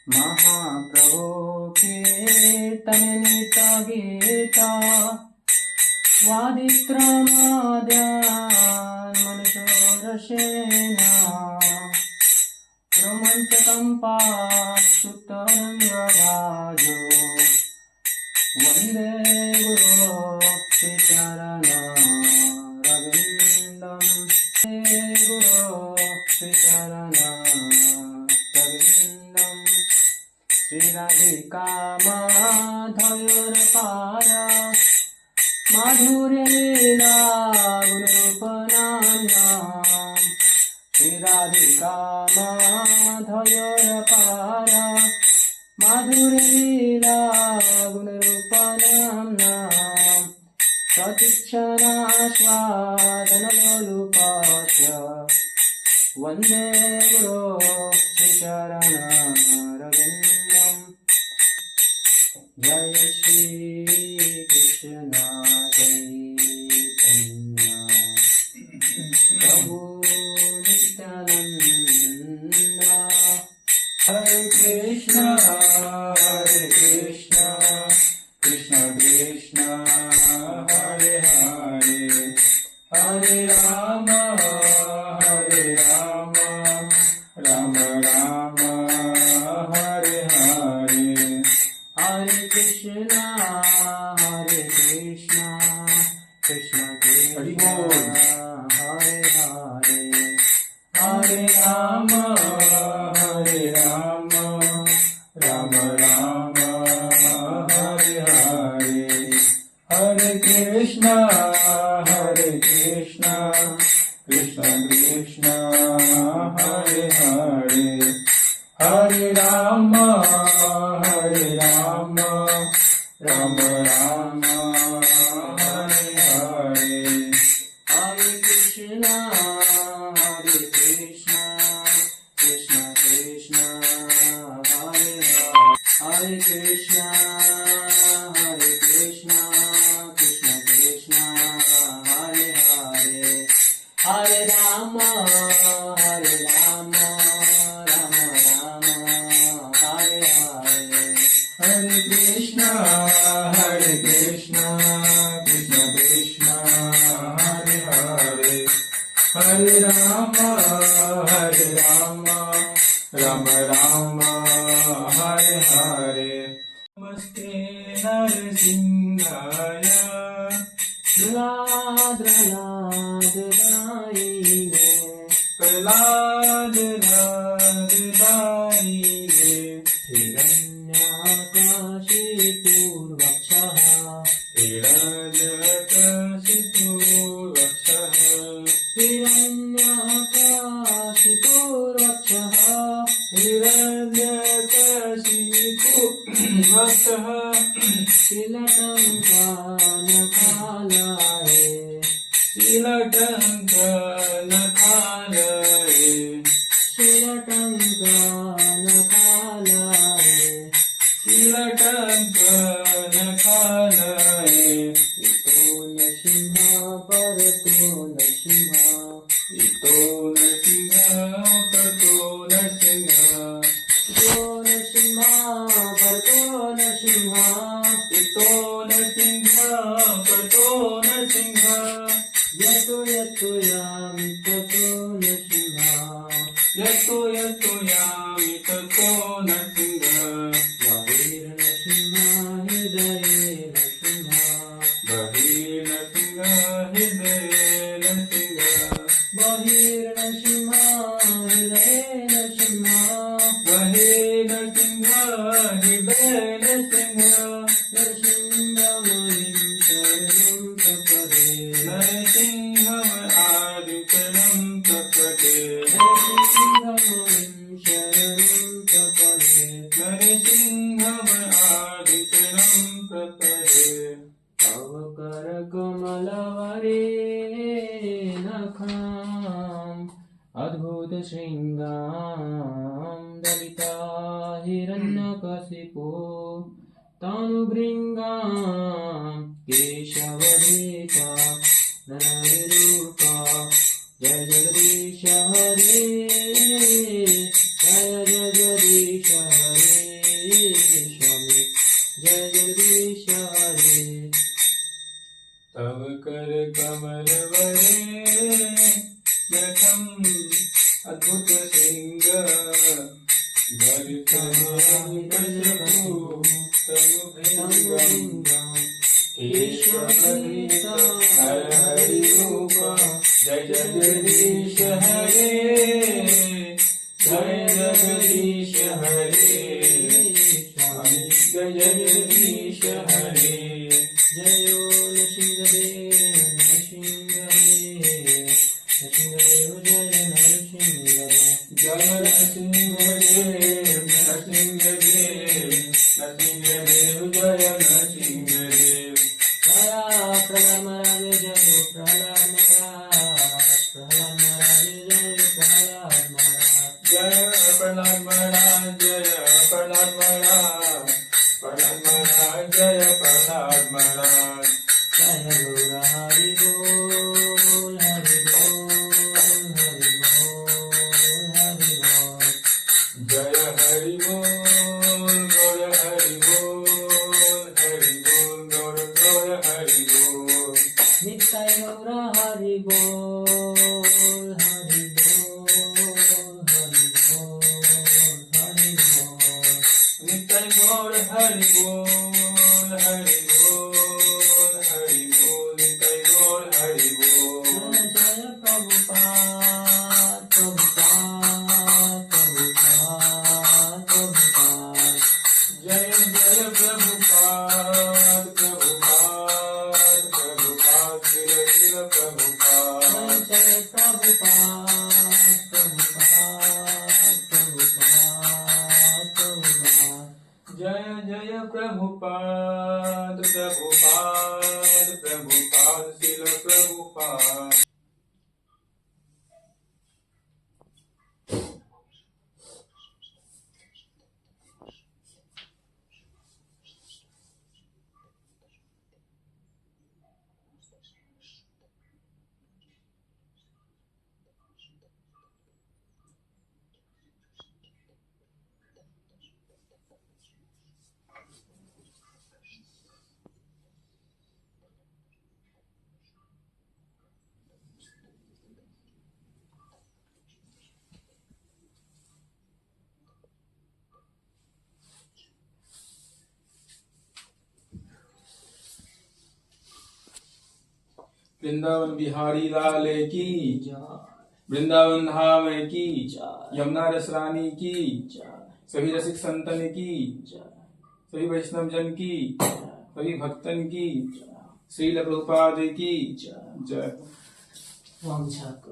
महाप्रभो कीर्तननित गीता वादित्रमाद्यान् मनुजोरसेना रोमाञ्चकं पाशुतरङ्गराजो वन्दे गुरो श्रीचरणरविन्दं वन्दे गुरो श्रीचरणरविन्दं श्रीराधिका माधवरपारा माधुर्यलीला गुणरूपनाम्नां श्रीराधिका माधवरपारा माधुर्यलीला गुणरूपनाम्नां प्रतीक्षणास्वादनलोलुपास्य वन्दे गुरो श्रीचरणरविन्दं जय श्री कृष्ण चैतन्य प्रभु नित्यानंद हरे कृष्ण कृष्ण कृष्ण हरे हरे हरे राम राम राम हरे हरे हरे कृष्ण कृष्ण कृष्ण हरे हरे हरे राम राम राम हरे हरे हरे कृष्ण कृष्ण कृष्ण हरे हरे हरे राम राम राम हरे हरे हरे कृष्ण कृष्ण कृष्ण हरे हरे कृष्ण कृष्ण कृष्ण हरे हरे हरे राम राम राम हरे हरे हरे कृष्ण कृष्ण कृष्ण हरे हरे हरे राम राम राम हरे हरे नमस्ते नरसिंहाय प्रह्लाद दायिने हिरण्याकाशिपूर्वक्षः हिरण्यकाशिपूर्वक्षः शिलटङ्कनखालये इतो नरसिंह परतो नरसिंह इतो नरसिंह परतो नरसिंह इतो नरसिंह परतो नरसिंह इतो नरसिंह परतो नरसिंह यतो यतो यामि ततो नरसिंह यतो यतो यामि ततो नरसिंह अद्भुत श्रृंगां दलिता हिरण्यकशिपो तानुभृङ्गां केशवदेका नररूपा जय जगदीश हरे जय जगदीश हरे हर हरि रूप जय जगदीश हरे जय जगदीश हरे स्वामी जय जगदीश हरे जयो नरसिंहदेव नरसिंहदेव नरसिंहदेव जय नरसिंहदेव जय नरसिंहदेव नरसिंहदेव नरसिंहदेव जय नरसिंहदेव प्रहलाद महाराज जय प्रहलाद महाराज प्रहलाद महाराज जय प्रहलाद महाराज प्रहलाद महाराज जय प्रहलाद महाराज जय गौर हरि बोल हरि बोल हरि बोल हरि बोल जय हरि बोल गौर हरि बोल हरि बोल गौर गौर हरि बोल नित्य गौर हरि बोल हरि बोल हरि बोल हरि बोल नित्य गौर हरि बोल हरि बोल हरि बोल नित्य गौर हरि बोल जय प्रभुपाद प्रभुपाद प्रभुपाद प्रभुपाद जय जय प्रभुपाद प्रभुपाद प्रभुपाद शिव शिव प्रभुपाद जय प्रभुपाद प्रभुपाद प्रभुपाद प्रभुपाद जय जय प्रभुपाद प्रभुपाद प्रभुपाद शिव प्रभुपाद वृंदावन बिहारी लाल की वृंदावन धाम की यमुना रसरानी की सभी रसिक संतन की सभी वैष्णव जन की सभी भक्तन की श्रील प्रभुपाद की जय।